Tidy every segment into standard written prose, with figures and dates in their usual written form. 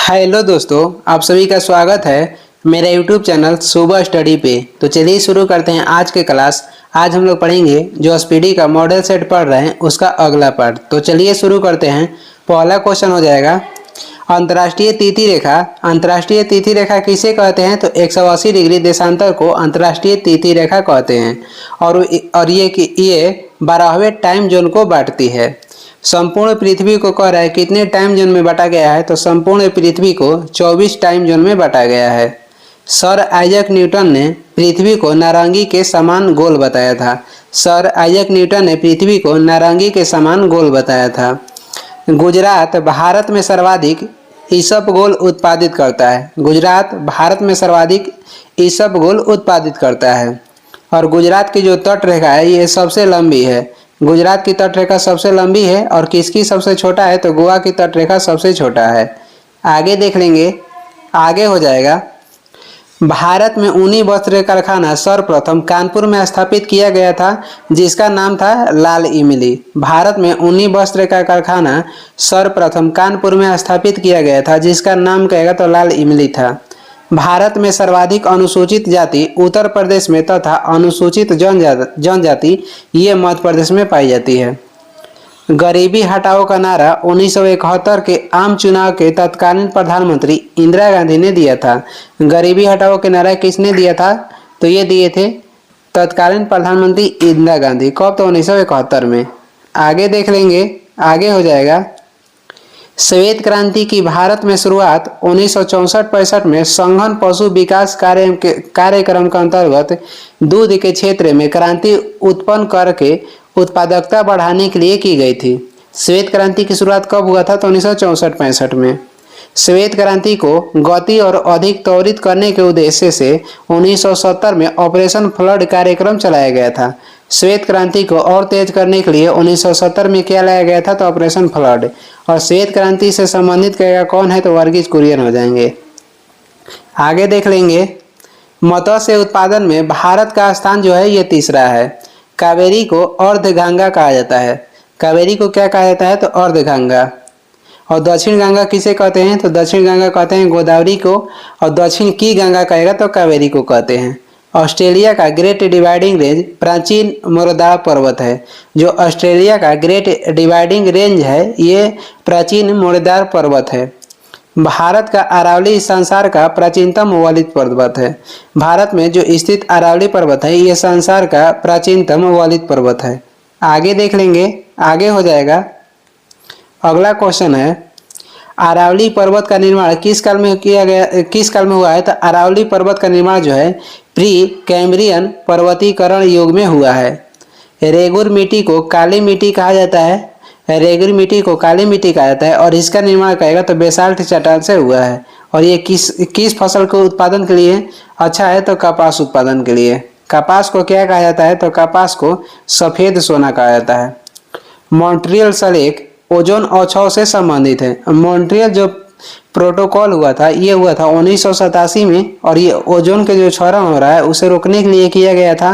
Hello दोस्तों, आप सभी का स्वागत है मेरे YouTube चैनल सुबह स्टडी पे। तो चलिए शुरू करते हैं आज के क्लास। आज हम लोग पढ़ेंगे जो एसपीडी का मॉडल सेट पढ़ रहे हैं उसका अगला पार्ट। तो चलिए शुरू करते हैं। पहला क्वेश्चन हो जाएगा अंतर्राष्ट्रीय तिथि रेखा। अंतर्राष्ट्रीय तिथि रेखा किसे कहते हैं? तो 180 डिग्री देशांतर को अंतर्राष्ट्रीय तिथि रेखा कहते हैं और ये 12वें टाइम जोन को बांटती है। संपूर्ण पृथ्वी को कह रहा है कितने टाइम जोन में बांटा गया है? तो संपूर्ण पृथ्वी को 24 टाइम जोन में बांटा गया है। सर आइजैक न्यूटन ने पृथ्वी को नारंगी के समान गोल बताया था। सर आइजैक न्यूटन ने पृथ्वी को नारंगी के समान गोल बताया था। गुजरात भारत में सर्वाधिक इसबगोल उत्पादित करता है। गुजरात भारत में सर्वाधिक इसबगोल उत्पादित करता है। और गुजरात की जो तट रेखा है ये सबसे लंबी है। गुजरात की तट रेखा सबसे लंबी है और किसकी सबसे छोटा है? तो गोवा की तट रेखा सबसे छोटा है। आगे देख लेंगे। आगे हो जाएगा भारत में ऊनी वस्त्र कारखाना सर्वप्रथम कानपुर में स्थापित किया गया था जिसका नाम था लाल इमली। भारत में ऊनी वस्त्र का कारखाना सर्वप्रथम कानपुर में स्थापित किया गया था जिसका नाम कहेगा तो लाल इमली था। भारत में सर्वाधिक अनुसूचित जाति उत्तर प्रदेश में तथा अनुसूचित जनजाति ये मध्य प्रदेश में पाई जाती है। गरीबी हटाओ का नारा 1971 के आम चुनाव के तत्कालीन प्रधानमंत्री इंदिरा गांधी ने दिया था। गरीबी हटाओ के नारा किसने दिया था? तो ये दिए थे तत्कालीन प्रधानमंत्री इंदिरा गांधी। कब? तो 1971 में। आगे देख लेंगे। आगे हो जाएगा श्वेत क्रांति की भारत में शुरुआत 1964-65 में संघन पशु विकास कार्यक्रम के अंतर्गत दूध के क्षेत्र में क्रांति उत्पन्न करके उत्पादकता बढ़ाने के लिए की गई थी। श्वेत क्रांति की शुरुआत कब हुआ था? तो 1964-65 में। श्वेत क्रांति को गति और अधिक त्वरित करने के उद्देश्य से 1970 में ऑपरेशन फ्लड कार्यक्रम चलाया गया था। श्वेत क्रांति को और तेज करने के लिए 1970 में क्या लाया गया था? तो ऑपरेशन फ्लड। और श्वेत क्रांति से संबंधित कहेगा कौन है? तो वर्गीज कुरियन हो जाएंगे। आगे देख लेंगे। मत्स्य उत्पादन में भारत का स्थान जो है ये तीसरा है। कावेरी को अर्धगंगा कहा जाता है। कावेरी को क्या कहा जाता है? तो अर्धगंगा। और दक्षिण गंगा किसे कहते हैं? तो दक्षिण गंगा कहते हैं गोदावरी को। और दक्षिण की गंगा कहेगा तो कावेरी को कहते हैं। ऑस्ट्रेलिया का ग्रेट डिवाइडिंग रेंज प्राचीन मोरदाव पर्वत है। जो ऑस्ट्रेलिया का ग्रेट डिवाइडिंग रेंज है ये प्राचीन मोरदाव पर्वत है। भारत का अरावली संसार का प्राचीनतम वलित पर्वत है। भारत में जो स्थित अरावली पर्वत है ये संसार का प्राचीनतम वलित पर्वत है। आगे देख लेंगे। आगे हो जाएगा। अगला क्वेश्चन है अरावली पर्वत का निर्माण किस काल में किया गया, किस काल में हुआ है? तो अरावली पर्वत का निर्माण जो है प्री कैम्ब्रियन पर्वतीकरण युग में हुआ है। रेगुर मिट्टी को काली मिट्टी कहा जाता है। रेगुर मिट्टी को काली मिट्टी कहा जाता है और इसका निर्माण कहेगा तो बेसाल्ट चट्टान से हुआ है। और ये किस फसल को उत्पादन के लिए अच्छा है? तो कपास उत्पादन के लिए। कपास को क्या कहा जाता है? तो कपास को सफेद सोना कहा जाता है। मॉन्ट्रियल सलेख ओजोन अवक्षय से संबंधित है। मॉन्ट्रियल जो प्रोटोकॉल हुआ था ये हुआ था 1987 में और ये ओजोन के जो क्षरण हो रहा है उसे रोकने के लिए किया गया था।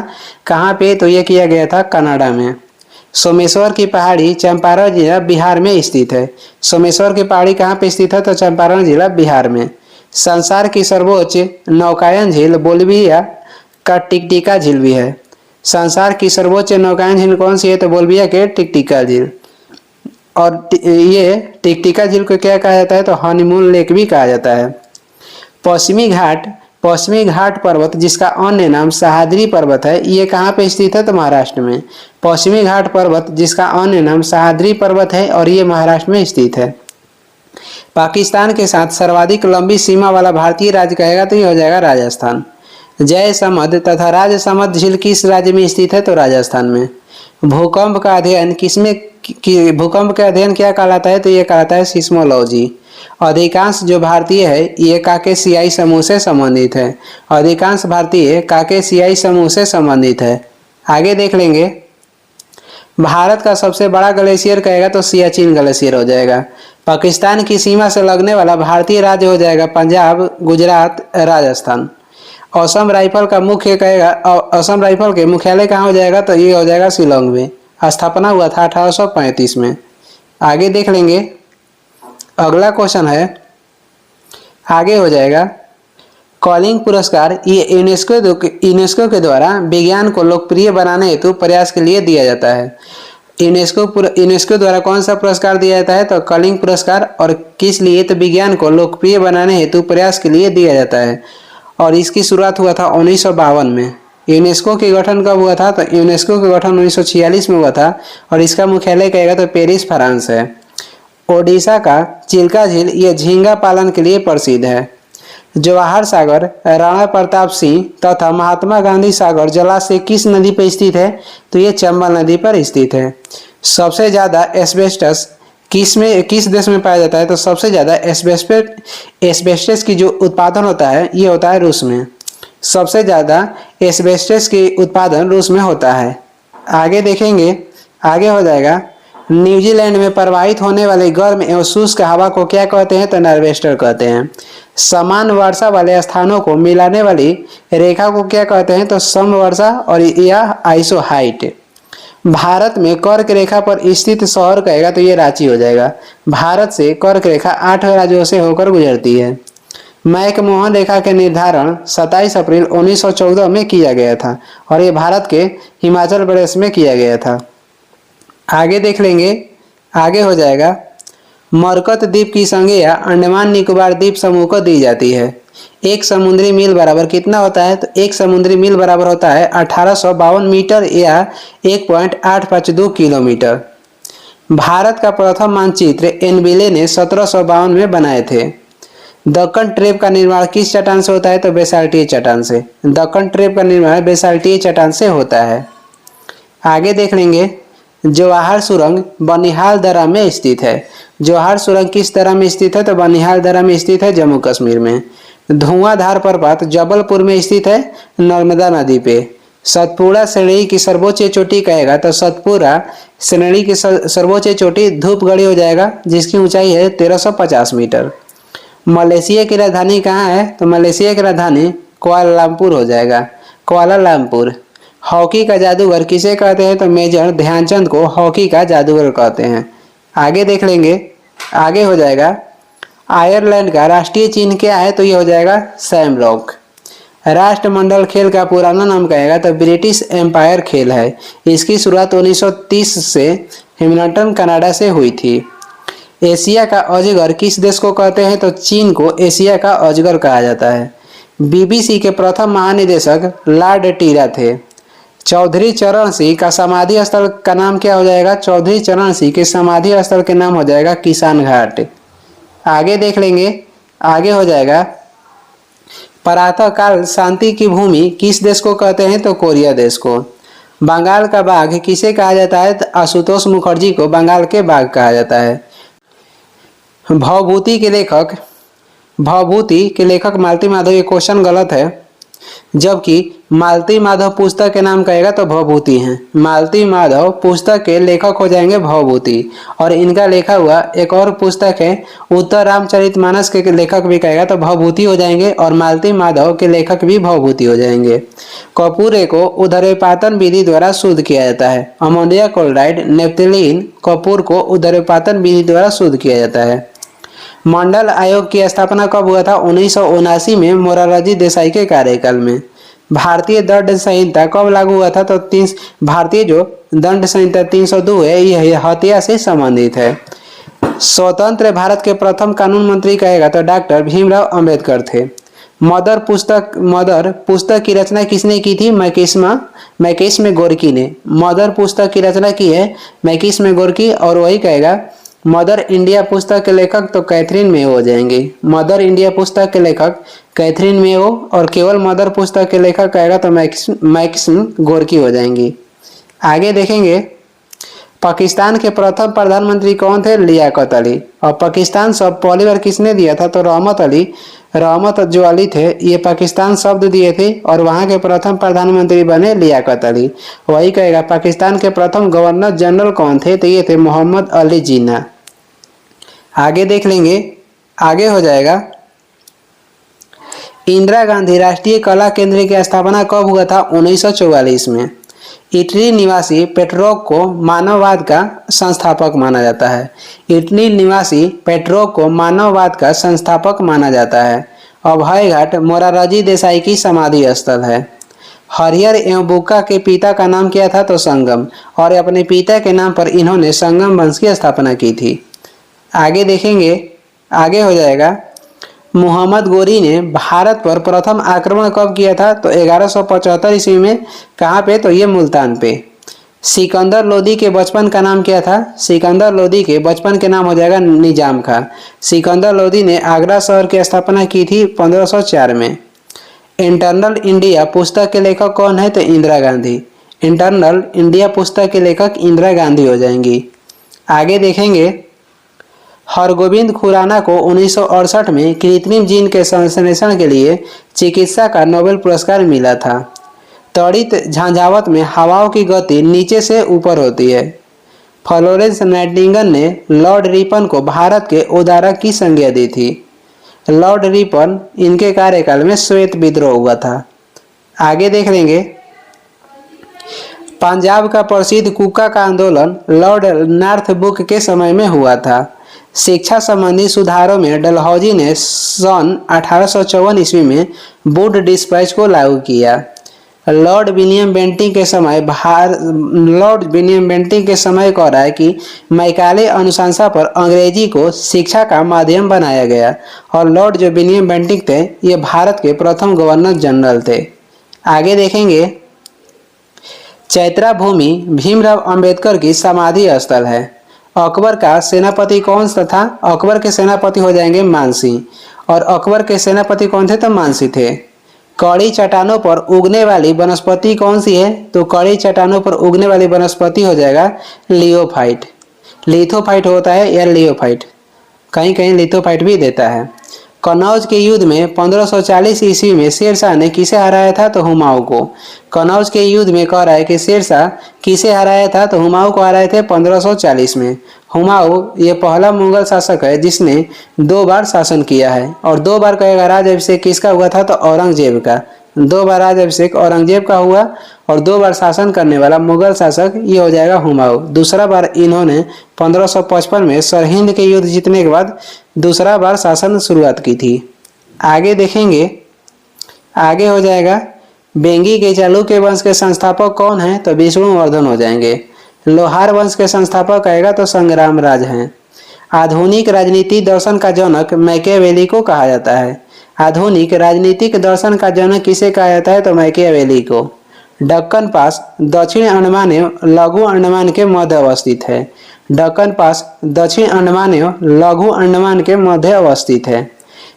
कहाँ पे? तो ये किया गया था कनाडा में। सोमेश्वर की पहाड़ी चंपारण जिला बिहार में स्थित है। सोमेश्वर की पहाड़ी कहाँ पे स्थित है? तो चंपारण जिला बिहार में। संसार की सर्वोच्च नौकायन झील बोलिविया का टिकटिका झील भी है। संसार की सर्वोच्च नौकायन झील कौन सी है? तो बोलिविया के टिकटिका झील। और ये टिकटिका झील को क्या कहा जाता है? तो हनीमून लेक भी कहा जाता है। पश्चिमी घाट पर्वत जिसका अन्य नाम सह्याद्री पर्वत है ये कहाँ पे स्थित है? तो महाराष्ट्र में। पश्चिमी घाट पर्वत जिसका अन्य नाम सह्याद्री पर्वत है और ये महाराष्ट्र में स्थित है। पाकिस्तान के साथ सर्वाधिक लंबी सीमा वाला भारतीय राज्य कहेगा तो ये हो जाएगा राजस्थान। जयसमंद तथा राजसमंद झील किस राज्य में स्थित है? तो राजस्थान में। भूकंप का अध्ययन भूकंप का अध्ययन क्या कहलाता है? तो ये कहलाता है सिस्मोलॉजी। अधिकांश जो भारतीय है ये काकेशियाई समूह से संबंधित है। अधिकांश भारतीय काकेशियाई समूह से संबंधित है। आगे देख लेंगे। भारत का सबसे बड़ा ग्लेशियर कहेगा तो सियाचिन ग्लेशियर हो जाएगा। पाकिस्तान की सीमा से लगने वाला भारतीय राज्य हो जाएगा पंजाब, गुजरात, राजस्थान। असम राइफल का मुख्य कहेगा असम राइफल के मुख्यालय कहाँ हो जाएगा? तो ये हो जाएगा शिलोंग में। स्थापना हुआ था 1835 में। आगे देख लेंगे। अगला क्वेश्चन है आगे हो जाएगा कॉलिंग पुरस्कार। ये यूनेस्को के द्वारा विज्ञान को लोकप्रिय बनाने हेतु प्रयास के लिए दिया जाता है। यूनेस्को द्वारा कौन सा पुरस्कार दिया जाता है? तो कॉलिंग पुरस्कार। और किस लिए? तो विज्ञान को लोकप्रिय बनाने हेतु प्रयास के लिए दिया जाता है। और इसकी शुरुआत हुआ था 1952 में। यूनेस्को के गठन कब हुआ था? तो यूनेस्को का गठन 1946 में हुआ था और इसका मुख्यालय कहेगा तो पेरिस, फ्रांस है। ओडिशा का चिल्का झील ये झींगा पालन के लिए प्रसिद्ध है। जवाहर सागर, राणा प्रताप सिंह तथा महात्मा गांधी सागर जलाशय किस नदी पर स्थित है? तो ये चंबल नदी पर स्थित है। सबसे ज्यादा एस्बेस्टस किस देश में पाया जाता है? तो सबसे ज्यादा एस्बेस्टस की जो उत्पादन होता है ये होता है रूस में। सबसे ज्यादा एस्बेस्टस की उत्पादन रूस में होता है। आगे देखेंगे, आगे हो जाएगा न्यूजीलैंड में प्रवाहित होने वाली गर्म एवं शुष्क हवा को क्या कहते हैं? तो नॉर्वेस्टर कहते हैं। समान वर्षा वाले स्थानों को मिलाने वाली रेखा को क्या कहते हैं? तो समवर्षा और यह आइसोहाइट। भारत में कर्क रेखा पर स्थित शहर कहेगा तो ये रांची हो जाएगा। भारत से कर्क रेखा 8 राज्यों से होकर गुजरती है। मैकमोहन रेखा के निर्धारण 27 अप्रैल 1914 में किया गया था और ये भारत के हिमाचल प्रदेश में किया गया था। आगे देख लेंगे, आगे हो जाएगा मरकत द्वीप की संज्ञा अंडमान निकोबार द्वीप समूह को दी जाती है। एक समुद्री मील बराबर कितना होता है? तो एक समुद्री मील बराबर होता है 1852 मीटर या 1.852 किलोमीटर। भारत का प्रथम मानचित्र एनबिले ने 1752 में बनाए थे। दक्कन ट्रेप का निर्माण किस चट्टान से होता है? तो बेसाल्टिक चट्टान से। दक्कन ट्रेप का निर्माण बेसाल्टिक चट्टान से होता है। आगे देख लेंगे, जवाहर सुरंग बनिहाल दर्रा में स्थित है। जवाहर सुरंग किस दर्रा में स्थित है? तो बनिहाल दर्रा में स्थित है, जम्मू कश्मीर में। धुआंधार पर्वत जबलपुर में स्थित है, नर्मदा नदी पे। सतपुड़ा श्रेणी की सर्वोच्च चोटी कहेगा तो सतपुड़ा श्रेणी की सर्वोच्च चोटी धूपगढ़ी हो जाएगा जिसकी ऊंचाई है 1350 मीटर। मलेशिया की राजधानी कहाँ है? तो मलेशिया की राजधानी कुआलालंपुर हो जाएगा, कुआलालंपुर। हॉकी का जादूगर किसे कहते हैं? तो मेजर ध्यानचंद को हॉकी का जादूगर कहते हैं। आगे देख लेंगे, आगे हो जाएगा आयरलैंड का राष्ट्रीय चिन्ह क्या है? तो ये हो जाएगा शैमरॉक। राष्ट्रमंडल खेल का पुराना नाम कहेगा तो ब्रिटिश एम्पायर खेल है। इसकी शुरुआत 1930 से हैमिल्टन कनाडा से हुई थी। एशिया का अजगर किस देश को कहते हैं? तो चीन को एशिया का अजगर कहा जाता है। बीबीसी के प्रथम महानिदेशक लॉर्ड टीरा थे। चौधरी चरण सिंह का समाधि स्थल का नाम क्या हो जाएगा? चौधरी चरण सिंह के समाधि स्थल के नाम हो जाएगा किसान घाट। आगे देख लेंगे, आगे हो जाएगा प्रातः काल शांति की भूमि किस देश को कहते हैं? तो कोरिया देश को। बंगाल का बाघ किसे कहा जाता है? तो आशुतोष मुखर्जी को बंगाल के बाघ कहा जाता है। भवभूति के लेखक मालती माधव, ये क्वेश्चन गलत है, जबकि मालती माधव पुस्तक के नाम कहेगा तो भवभूति हैं। मालती माधव पुस्तक के लेखक हो जाएंगे भवभूति। और इनका लिखा हुआ एक और पुस्तक है उत्तर रामचरितमानस के लेखक भी कहेगा तो भवभूति हो जाएंगे और मालती माधव के लेखक भी भवभूति हो जाएंगे। कपूरे को उदरपातन विधि द्वारा शुद्ध किया जाता है। अमोनिया क्लोराइड नेप्थलीन कपूर को उदरपातन विधि द्वारा शुद्ध किया जाता है। मंडल आयोग की स्थापना कब हुआ था? 1979 में मोरारजी देसाई के कार्यकाल में। भारतीय दंड संहिता कब लागू हुआ था? तो भारतीय जो दंड संहिता 302 है यह हत्या से संबंधित है। स्वतंत्र भारत के प्रथम कानून मंत्री कहेगा तो डॉक्टर भीमराव अंबेडकर थे। मदर पुस्तक की रचना किसने की थी? मैकिस्मे गोर्की ने। मदर पुस्तक की रचना की है मैकिस्मे गोर्की और वही कहेगा मदर इंडिया पुस्तक के लेखक तो कैथरीन मेयो हो जाएंगे। मदर इंडिया पुस्तक के लेखक कैथरीन मेयो और केवल मदर पुस्तक के लेखक कहेगा तो मैकिस्म गोर्की हो जाएंगी। आगे देखेंगे पाकिस्तान के प्रथम प्रधानमंत्री कौन थे? लियाकत अली। और पाकिस्तान शब्द पहली बार किसने दिया था? तो रहमत जो अली थे ये पाकिस्तान शब्द दिए थे और वहां के प्रथम प्रधानमंत्री बने लियाकत अली। वही कहेगा पाकिस्तान के प्रथम गवर्नर जनरल कौन थे? तो ये थे मोहम्मद अली जिन्ना। आगे देख लेंगे, आगे हो जाएगा इंदिरा गांधी राष्ट्रीय कला केंद्र की स्थापना कब हुआ था? 1944 में। इटली निवासी पेट्रोक को मानववाद का संस्थापक माना जाता है। इटली निवासी पेट्रोक को मानववाद का संस्थापक माना जाता है। अभय घाट मोरारजी देसाई की समाधि स्थल है। हरिहर एवं बुक्का के पिता का नाम क्या था? तो संगम, और अपने पिता के नाम पर इन्होंने संगम वंश की स्थापना की थी। आगे देखेंगे, आगे हो जाएगा, मोहम्मद गोरी ने भारत पर प्रथम आक्रमण कब किया था? तो 1175 ईस्वी में। कहाँ पे? तो ये मुल्तान पे। सिकंदर लोदी के बचपन का नाम क्या था? सिकंदर लोदी के बचपन के नाम हो जाएगा निजाम खां। सिकंदर लोदी ने आगरा शहर की स्थापना की थी 1504 में। इंटरनल इंडिया पुस्तक के लेखक कौन है? तो इंदिरा गांधी। इंटरनल इंडिया पुस्तक के लेखक इंदिरा गांधी हो जाएंगी। आगे देखेंगे, हरगोविंद खुराना को 1968 में कृत्रिम जीन के संश्लेषण के लिए चिकित्सा का नोबेल पुरस्कार मिला था। त्वरित झंझावात में हवाओं की गति नीचे से ऊपर होती है। फ्लोरेंस नाइटिंगेल ने लॉर्ड रिपन को भारत के उद्धारक की संज्ञा दी थी। लॉर्ड रिपन, इनके कार्यकाल में श्वेत विद्रोह हुआ था। आगे देख लेंगे, पंजाब का प्रसिद्ध कुका का आंदोलन लॉर्ड नॉर्थब्रुक के समय में हुआ था। शिक्षा संबंधी सुधारों में डलहौजी ने सन 1854 ईस्वी में वुड डिस्पैच को लागू किया। लॉर्ड विलियम बेंटिंक के समय कह रहा है कि मैकाले अनुशंसा पर अंग्रेजी को शिक्षा का माध्यम बनाया गया, और लॉर्ड जो विलियम बेंटिंक थे ये भारत के प्रथम गवर्नर जनरल थे। आगे देखेंगे, चैत्रा भूमि भीमराव अंबेडकर की समाधि स्थल है। अकबर का सेनापति कौन सा था? अकबर के सेनापति हो जाएंगे मानसिंह, और अकबर के सेनापति कौन थे? तो मानसिंह थे। कड़ी चट्टानों पर उगने वाली वनस्पति कौन सी है? तो कड़ी चट्टानों पर उगने वाली वनस्पति हो जाएगा लियोफाइट। लिथोफाइट होता है या लियोफाइट, कहीं कहीं लिथोफाइट भी देता है। कनौज के युद्ध में 1540 ईस्वी में शेरशाह ने किसे हराया था? तो हुमायूं को। कनौज के युद्ध में कह रहा है कि शेरशाह किसे हराया था? तो हुमायूं को हराए थे 1540 में। हुमायूं ये पहला मुगल शासक है जिसने 2 बार शासन किया है, और 2 बार कहेगा राज्याभिषेक किसका हुआ था? तो औरंगजेब का। 2 बार राज्याभिषेक औरंगजेब का हुआ, और 2 बार शासन करने वाला मुगल शासक ये हो जाएगा हुमायूं। दूसरा बार इन्होंने 1555 में सरहिंद के युद्ध जीतने के बाद दूसरा बार शासन शुरुआत की थी। आगे देखेंगे, आगे हो जाएगा, बेंगी के चालुक्य वंश के संस्थापक कौन है? तो विष्णुवर्धन हो जाएंगे। लोहार वंश के संस्थापक आएगा तो संग्राम राज हैं। आधुनिक राजनीति दर्शन का जनक मैकियावेली को कहा जाता है। आधुनिक राजनीतिक दर्शन का जनक किसे कहा जाता है? तो मैकियावेली को। दक्कन पास दक्षिण अंडमान एवं लघु अंडमान के मध्य अवस्थित है। दक्कन पास दक्षिण अंडमान एवं लघु अंडमान के मध्य अवस्थित है।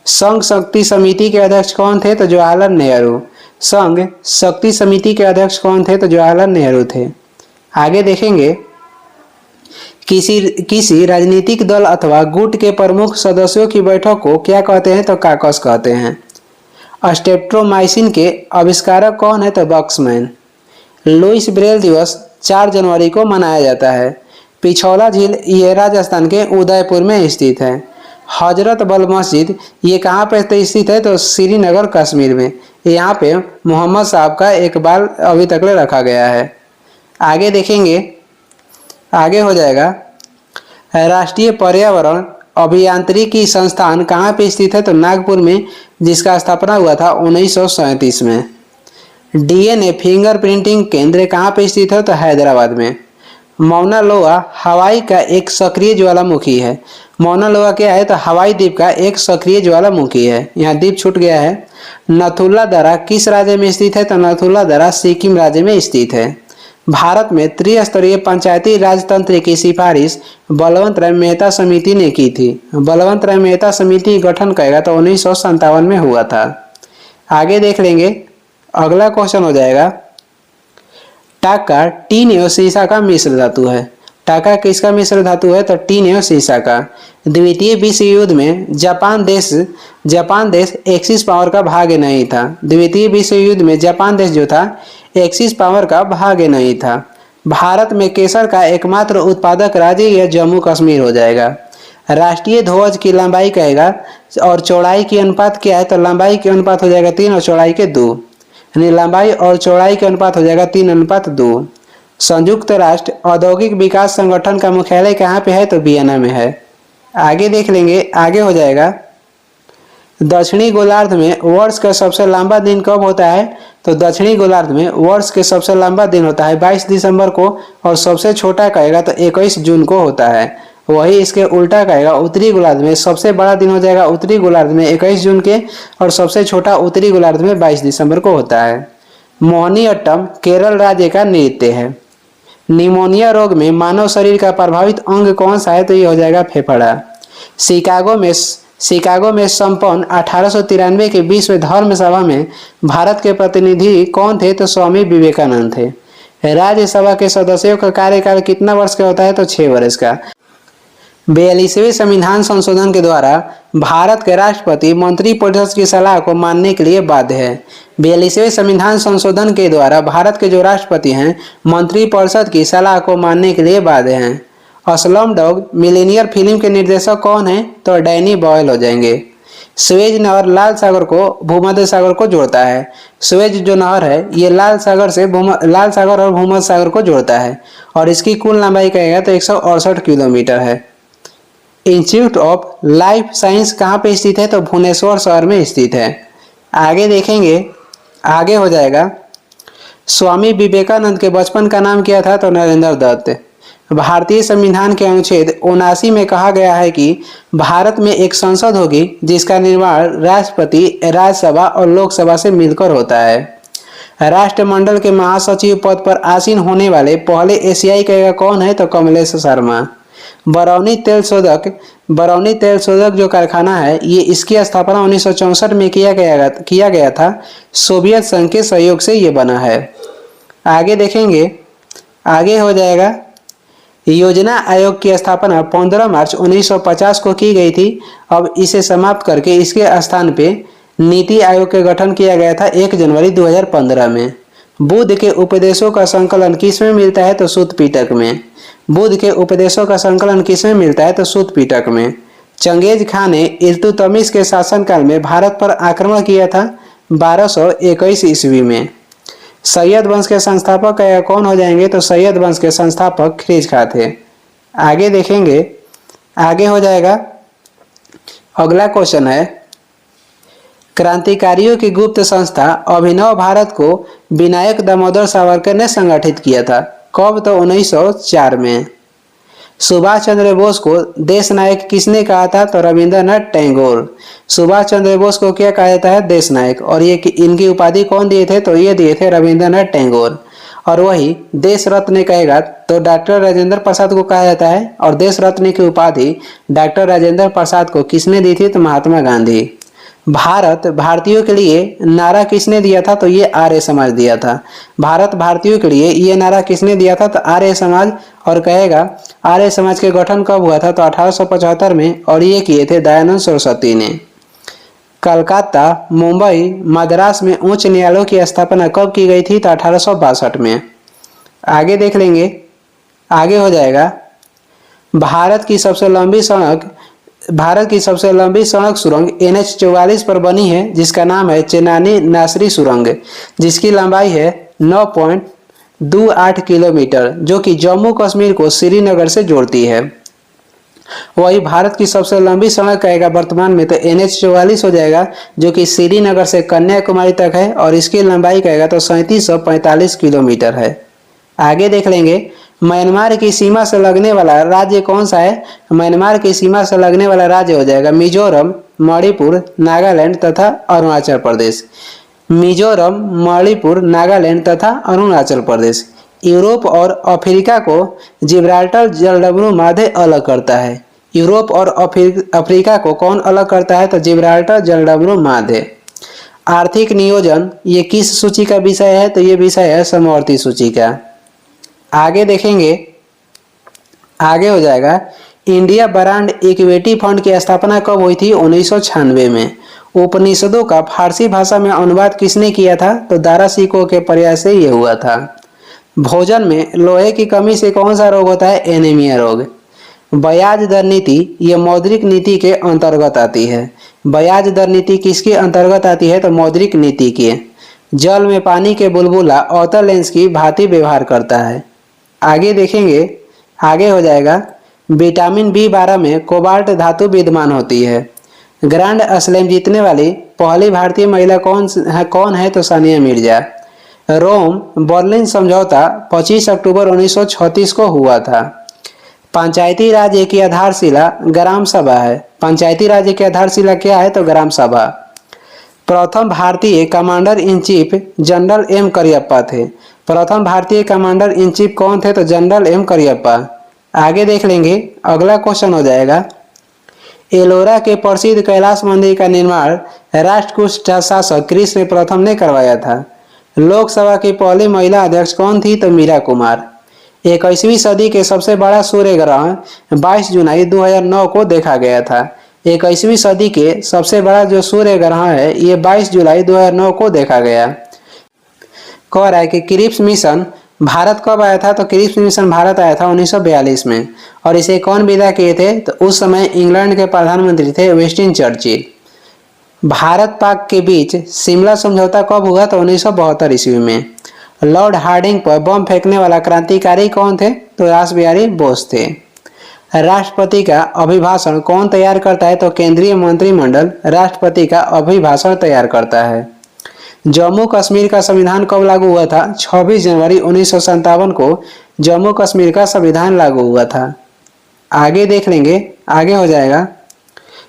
संघ शक्ति समिति के अध्यक्ष कौन थे? तो जवाहरलाल नेहरू। संघ शक्ति समिति के अध्यक्ष कौन थे? तो जवाहरलाल नेहरू थे। आगे देखेंगे, किसी राजनीतिक दल अथवा गुट के प्रमुख सदस्यों की बैठक को क्या कहते हैं? तो काकस कहते हैं। स्ट्रेप्टोमाइसिन के आविष्कारक कौन है? तो बक्समैन। लुईस ब्रेल दिवस 4 जनवरी को मनाया जाता है। पिछौला झील ये राजस्थान के उदयपुर में स्थित है। हजरत बल मस्जिद ये कहाँ पे स्थित है? तो श्रीनगर कश्मीर में। यहाँ पे मोहम्मद साहब का एक बाल अभी तक रखा गया है। आगे देखेंगे, आगे हो जाएगा, राष्ट्रीय पर्यावरण अभियांत्रिकी संस्थान कहाँ पे स्थित है? तो नागपुर में, जिसका स्थापना हुआ था 1937 में। डीएनए फिंगरप्रिंटिंग केंद्र कहाँ पे स्थित है? तो हैदराबाद में। मौना लोआ हवाई का एक सक्रिय ज्वालामुखी है। मौना लोआ क्या है? तो हवाई द्वीप का एक सक्रिय ज्वालामुखी है। यहाँ द्वीप छूट गया है। नथुला दर्रा किस राज्य में स्थित है? तो नथुला दर्रा सिक्किम राज्य में स्थित है। भारत में त्रिस्तरीय पंचायती राजतंत्र की सिफारिश बलवंत राय मेहता समिति ने की थी। बलवंत राय मेहता समिति गठन करेगा तो 1957 में हुआ था। आगे देख लेंगे, अगला क्वेश्चन हो जाएगा, टाका टीन एवं सीसा का मिश्र धातु है। टाका किसका मिश्र धातु है? तो टीन एवं सीसा का। द्वितीय विश्व युद्ध में जापान देश एक्सिस पावर का भाग नहीं था। द्वितीय विश्व युद्ध में जापान देश जो था एक्सिस पावर का भाग नहीं था। भारत में केसर का एकमात्र उत्पादक राज्य यह जम्मू कश्मीर हो जाएगा। राष्ट्रीय ध्वज की लंबाई कहेगा और चौड़ाई की अनुपात क्या है? तो लंबाई के अनुपात हो जाएगा 3 और चौड़ाई के 2, यानी लंबाई और चौड़ाई के अनुपात हो जाएगा 3:2। संयुक्त राष्ट्र औद्योगिक विकास संगठन का मुख्यालय कहाँ पे है? तो वियना में है। आगे देख लेंगे, आगे हो जाएगा। दक्षिणी गोलार्ध में वर्ष का सबसे लंबा दिन कब होता है? तो दक्षिणी गोलार्ध में वर्ष के सबसे लंबा दिन होता है 22 दिसंबर को, और सबसे छोटा कहेगा तो 21 जून को होता है। वही इसके उल्टा कहेगा, उत्तरी गोलार्ध में सबसे बड़ा दिन हो जाएगा उत्तरी गोलार्ध में 21 जून के, और सबसे छोटा उत्तरी गोलार्ध में 22 दिसंबर को होता है। मोहिनीअट्टम केरल राज्य का नृत्य है। निमोनिया रोग में मानव शरीर का प्रभावित अंग कौन सा है? तो ये हो जाएगा फेफड़ा। शिकागो में संपन्न 1893 के विश्व धर्म सभा में भारत के प्रतिनिधि कौन थे? तो स्वामी विवेकानंद थे। राज्यसभा के सदस्यों का कार्यकाल कितना वर्ष का होता है? तो 6 वर्ष का। 42वें संविधान संशोधन के द्वारा भारत के राष्ट्रपति मंत्रिपरिषद की सलाह को मानने के लिए बाध्य है। 42वें संविधान संशोधन के द्वारा भारत के जो राष्ट्रपति हैं मंत्रिपरिषद की सलाह को मानने के लिए बाध्य हैं। स्लमडॉग मिलियनेयर फिल्म के निर्देशक कौन हैं? तो डैनी बॉयल हो जाएंगे। स्वेज नहर लाल सागर को भूमध्य सागर को जोड़ता है। स्वेज जो नहर है ये लाल सागर और भूमध्य सागर को जोड़ता है, और इसकी कुल लंबाई कहेगा तो 168 किलोमीटर है। इंस्टीट्यूट ऑफ लाइफ साइंस कहाँ पे स्थित है? तो भुवनेश्वर शहर में स्थित है। आगे देखेंगे, आगे हो जाएगा। स्वामी विवेकानंद के बचपन का नाम क्या था? तो नरेंद्र दत्त। भारतीय संविधान के अनुच्छेद 79 में कहा गया है कि भारत में एक संसद होगी जिसका निर्माण राष्ट्रपति, राज्यसभा और लोकसभा से मिलकर होता है। राष्ट्रमंडल के महासचिव पद पर आसीन होने वाले पहले एशियाई कहेगा कौन है? तो कमलेश शर्मा। बरौनी तेल शोधक जो कारखाना है ये इसकी स्थापना 1964 में किया गया था। सोवियत संघ के सहयोग से ये बना है। आगे देखेंगे, आगे हो जाएगा। योजना आयोग की स्थापना 15 मार्च 1950 को की गई थी। अब इसे समाप्त करके इसके स्थान पे नीति आयोग का गठन किया गया था 1 जनवरी 2015 में। बुद्ध के उपदेशों का संकलन किसमें मिलता है? तो सूत पिटक में। बुद्ध के उपदेशों का संकलन किसमें मिलता है? तो सूत पिटक में। चंगेज खान ने इल्तुतमिश के शासनकाल में भारत पर आक्रमण किया था 1221 ईस्वी में। सैयद वंश के संस्थापक कौन हो जाएंगे? तो सैयद वंश के संस्थापक ख्रीज खां थे। आगे देखेंगे, आगे हो जाएगा। अगला क्वेश्चन है, क्रांतिकारियों की गुप्त संस्था अभिनव भारत को विनायक दामोदर सावरकर ने संगठित किया था। कब? तो 1904 में। सुभाष चंद्र बोस को देश नायक किसने कहा था? तो रविंद्रनाथ टैगोर। सुभाष चंद्र बोस को क्या कहा जाता है? देश नायक। और ये इनकी उपाधि कौन दिए थे? तो ये दिए थे रविंद्रनाथ टैगोर। और वही देश रत्न कहेगा तो डॉक्टर राजेंद्र प्रसाद को कहा जाता है। और देश रत्न की उपाधि डॉक्टर राजेंद्र प्रसाद को किसने दी थी? तो महात्मा गांधी। भारत भारतीयों के लिए नारा किसने दिया था? तो ये आर्य समाज दिया था। भारत भारतीयों के लिए ये नारा किसने दिया था? तो आर्य समाज। और कहेगा आर्य समाज के गठन कब हुआ था? तो 1875 में, और ये किए थे दयानंद सरस्वती ने। कलकत्ता, मुंबई, मद्रास में उच्च न्यायालयों की स्थापना कब की गई थी? तो 1862 में। आगे देख लेंगे, आगे हो जाएगा। भारत की सबसे लंबी सड़क सुरंग NH-44 पर बनी है जिसका नाम है चेनानी नासरी सुरंग, जिसकी लंबाई है 9.28 किलोमीटर, जो कि जम्मू कश्मीर को श्रीनगर से जोड़ती है। वही भारत की सबसे लंबी सड़क कहेगा वर्तमान में तो NH-44 हो जाएगा, जो कि श्रीनगर से कन्याकुमारी तक है, और इसकी लंबाई कहेगा तो 3745 किलोमीटर है। आगे देख लेंगे, म्यांमार की सीमा से लगने वाला राज्य कौन सा है? म्यांमार की सीमा से लगने वाला राज्य हो जाएगा मिजोरम, मणिपुर, नागालैंड तथा अरुणाचल प्रदेश। मिजोरम, मणिपुर, नागालैंड तथा अरुणाचल प्रदेश। यूरोप और अफ्रीका को जिब्राल्टर जलडमरू मादे अलग करता है। यूरोप और अफ्रीका को कौन अलग करता है? तो जिब्राल्टर जलडमरू मादे। आर्थिक नियोजन ये किस सूची का विषय है? तो ये विषय है समवर्ती सूची का। आगे देखेंगे, आगे हो जाएगा। इंडिया ब्रांड इक्विटी फंड की स्थापना कब हुई थी? 1996 में। उपनिषदों का फारसी भाषा में अनुवाद किसने किया था? तो दारा सिकोह के प्रयास से ये हुआ था। भोजन में लोहे की कमी से कौन सा रोग होता है? एनीमिया रोग। ब्याज दर नीति ये मौद्रिक नीति के अंतर्गत आती है। ब्याज दर नीति किसके अंतर्गत आती है? तो मौद्रिक नीति के। जल में पानी के बुलबुला अवतल लेंस की भांति व्यवहार करता है। आगे देखेंगे, आगे हो जाएगा विटामिन B12 में कोबाल्ट धातु विद्यमान होती है। ग्रैंड स्लैम जीतने वाली पहली भारतीय महिला कौन है तो सानिया मिर्जा। रोम बर्लिन समझौता 25 अक्टूबर 1936 को हुआ था। पंचायती राज्य की आधारशिला ग्राम सभा है। पंचायती राज्य की आधारशिला क्या है तो ग्राम सभा। प्रथम भारतीय commander in chief general M Cariappa थे। प्रथम भारतीय कमांडर इन चीफ कौन थे तो जनरल एम करियप्पा। आगे देख लेंगे, अगला क्वेश्चन हो जाएगा, एलोरा के प्रसिद्ध कैलाश मंदिर का निर्माण राष्ट्रकूट शासक कृष्ण प्रथम ने करवाया था। लोकसभा की पहली महिला अध्यक्ष कौन थी तो मीरा कुमार। 21वीं सदी के सबसे बड़ा सूर्य ग्रहण 22 जुलाई 2009 को देखा गया था। 21वीं सदी के सबसे बड़ा जो सूर्य ग्रहण है ये 22 जुलाई 2009 को देखा गया। कह रहा है कि क्रिप्स मिशन भारत कब आया था तो क्रिप्स मिशन भारत आया था 1942 में। और इसे कौन विदा किए थे तो उस समय इंग्लैंड के प्रधानमंत्री थे विंस्टन चर्चिल। भारत पाक के बीच शिमला समझौता कब हुआ तो 1972 ईस्वी में। लॉर्ड हार्डिंग पर बम फेंकने वाला क्रांतिकारी कौन थे तो रास बिहारी बोस थे। राष्ट्रपति का अभिभाषण कौन तैयार करता है तो केंद्रीय मंत्रिमंडल राष्ट्रपति का अभिभाषण तैयार करता है। जम्मू कश्मीर का संविधान कब लागू हुआ था 26 जनवरी 1957 को जम्मू कश्मीर का संविधान लागू हुआ था। आगे देख लेंगे, आगे हो जाएगा,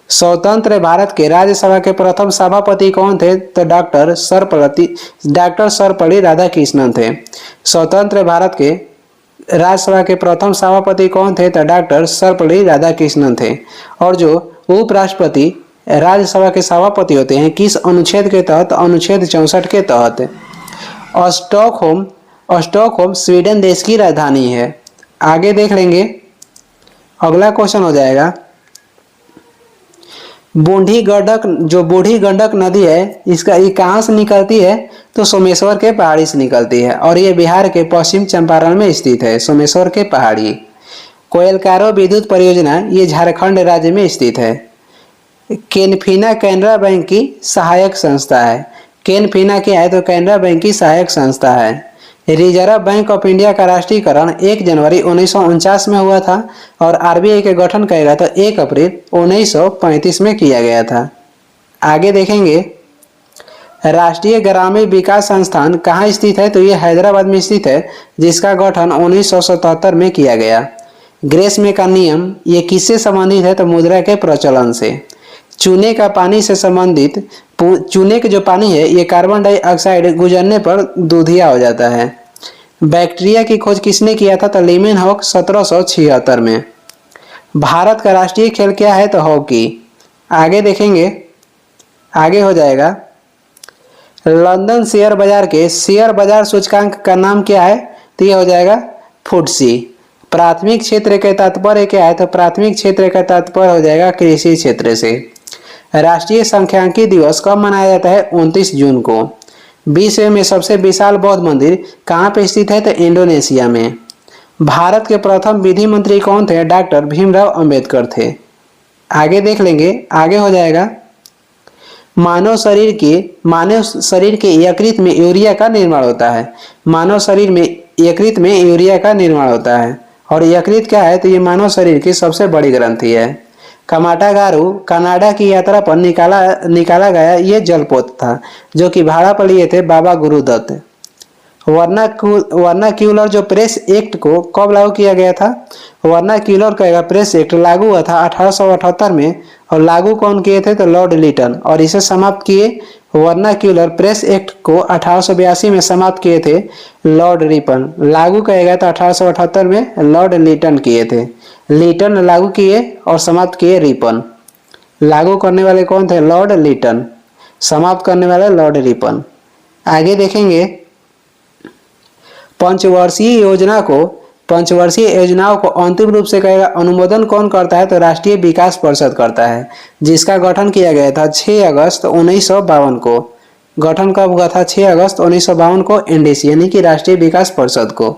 स्वतंत्र भारत के राज्यसभा के प्रथम सभापति कौन थे तो डॉक्टर सर्वपल्ली राधाकृष्णन थे। स्वतंत्र भारत के राज्यसभा के प्रथम सभापति कौन थे तो डॉक्टर सर्वपल्ली राधाकृष्णन थे। और जो उपराष्ट्रपति राज्यसभा के सभापति होते हैं किस अनुच्छेद के तहत, अनुच्छेद 64 के तहत। स्टॉकहोम स्वीडन देश की राजधानी है। आगे देख लेंगे, अगला क्वेश्चन हो जाएगा, बूढ़ी गंडक नदी है इसका ये कहाँ से निकलती है तो सोमेश्वर के पहाड़ी से निकलती है और ये बिहार के पश्चिम चंपारण में स्थित है, सोमेश्वर के पहाड़ी। कोयलकारो विद्युत परियोजना ये झारखंड राज्य में स्थित है। केनफिना कैनरा बैंक की सहायक संस्था है। केनफिना क्या है तो कैनरा बैंक की सहायक संस्था है। रिजर्व बैंक ऑफ इंडिया का राष्ट्रीयकरण 1 जनवरी 1949 में हुआ था और आरबीआई के गठन किया गया तो 1 अप्रैल 1935 में किया गया था। आगे देखेंगे, राष्ट्रीय ग्रामीण विकास संस्थान कहाँ स्थित है तो ये हैदराबाद में स्थित है जिसका गठन 1977 में किया गया। ग्रेसमे का नियम ये किससे संबंधित है तो मुद्रा के प्रचलन से। चूने का पानी से संबंधित, चूने के जो पानी है ये कार्बन डाइऑक्साइड गुजरने पर दूधिया हो जाता है। बैक्टीरिया की खोज किसने किया था तो लीमेनहॉक 1776 में। भारत का राष्ट्रीय खेल क्या है तो हॉकी। आगे देखेंगे, आगे हो जाएगा, लंदन शेयर बाजार के शेयर बाजार सूचकांक का नाम क्या है तो ये हो जाएगा फुटसी। प्राथमिक क्षेत्र के तात्पर्य क्या है तो प्राथमिक क्षेत्र का तात्पर्य हो जाएगा कृषि क्षेत्र से। राष्ट्रीय सांख्यिकी दिवस कब मनाया जाता है 29 जून को। विश्व में सबसे विशाल बौद्ध मंदिर कहाँ पे स्थित है तो इंडोनेशिया में। भारत के प्रथम विधि मंत्री कौन थे डॉक्टर भीमराव अंबेडकर थे। आगे देख लेंगे, आगे हो जाएगा, मानव शरीर के यकृत में यूरिया का निर्माण होता है। मानव शरीर में यकृत में यूरिया का निर्माण होता है और यकृत क्या है तो ये मानव शरीर की सबसे बड़ी ग्रंथि है। कमाटागारू कनाडा की यात्रा पर निकाला गया ये जलपोत था जो कि भाड़ा पर लिए थे बाबा गुरुदत्त। वर्नाक्यूलर जो प्रेस एक्ट को कब लागू किया गया था, वर्नाक्यूलर का प्रेस एक्ट लागू हुआ था 1878 में और लागू कौन किए थे तो लॉर्ड लिटन और इसे समाप्त किए, वर्नाक्यूलर प्रेस एक्ट को 1882 में समाप्त किए थे लॉर्ड रिपन। लागू किया गया था 1878 में, लॉर्ड लिटन किए थे। लिटन लागू किए और समाप्त किए रिपन। लागू करने वाले कौन थे लॉर्ड लिटन, समाप्त करने वाले लॉर्ड रिपन। आगे देखेंगे, पंचवर्षीय योजनाओं को अंतिम रूप से कहेगा अनुमोदन कौन करता है तो राष्ट्रीय विकास परिषद करता है जिसका गठन किया गया था 6 अगस्त 1952 को। गठन कब हुआ था 6 अगस्त 1952 को एनडीसी यानी कि राष्ट्रीय विकास परिषद को।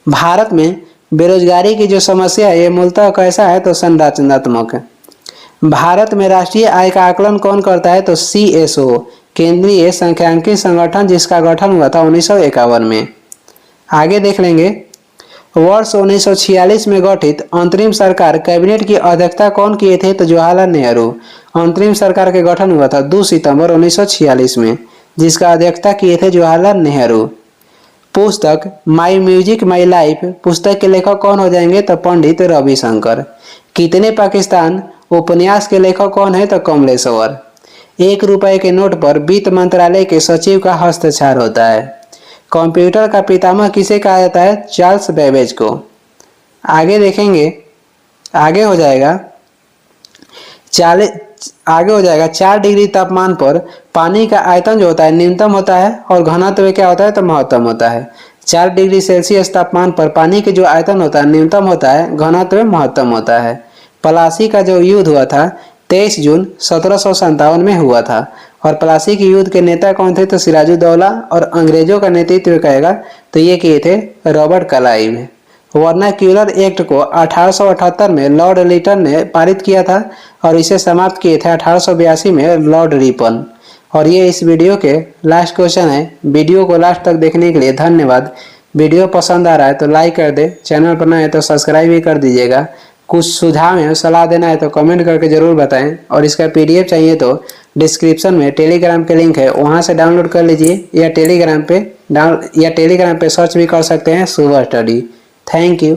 भारत में बेरोजगारी की जो समस्या है ये मूलतः कैसा है तो संरचनात्मक है। भारत में राष्ट्रीय आय का आकलन कौन करता है तो CSO केंद्रीय सांख्यिकी संगठन जिसका गठन हुआ था 1951 में। आगे देख लेंगे, वर्ष 1946 में गठित अंतरिम सरकार कैबिनेट की अध्यक्षता कौन किए थे? तो जवाहरलाल नेहरू। अंतरिम सरकार के गठन हुआ था 2 सितंबर 1946 में, जिसका अध्यक्षता किए थे जवाहरलाल नेहरू। पुस्तक माई म्यूजिक माई लाइफ पुस्तक के लेखक कौन हो जाएंगे? तो पंडित रविशंकर। कितने पाकिस्तान उपन्यास के लेखक कौन है? तो कमलेश्वर। 1 रुपए के नोट पर वित्त मंत्रालय के सचिव का हस्ताक्षर होता है। कंप्यूटर का पितामह किसे कहा जाता है? चार्ल्स बेबेज को। आगे देखेंगे, आगे हो जाएगा 4 डिग्री तापमान पर पानी का आयतन जो होता है न्यूनतम होता है और घनत्व क्या होता है? तो महत्तम होता है। 4 डिग्री सेल्सियस तापमान पर पानी के जो आयतन होता है न्यूनतम होता है, घनत्व महत्तम होता है। प्लासी का जो युद्ध हुआ था 23 जून 1757 में हुआ था और प्लासी के युद्ध के नेता कौन थे? तो सिराजुद्दौला। और अंग्रेजों का नेतृत्व करेगा तो ये किए थे रॉबर्ट क्लाइव। वर्नाक्यूलर एक्ट को 1878 में लॉर्ड लिटन ने पारित किया था और इसे समाप्त किए थे 1882 में लॉर्ड रिपन। और ये इस वीडियो के लास्ट क्वेश्चन है। वीडियो को लास्ट तक देखने के लिए धन्यवाद। वीडियो पसंद आ रहा है तो लाइक कर दे, चैनल पर नए है तो सब्सक्राइब भी कर दीजिएगा। कुछ सुझाव है, सलाह देना है तो कमेंट करके जरूर बताएं। और इसका पीडीएफ चाहिए तो डिस्क्रिप्शन में टेलीग्राम के लिंक है, वहां से डाउनलोड कर लीजिए या टेलीग्राम पे सर्च भी कर सकते हैं सुबह स्टडी। Thank you.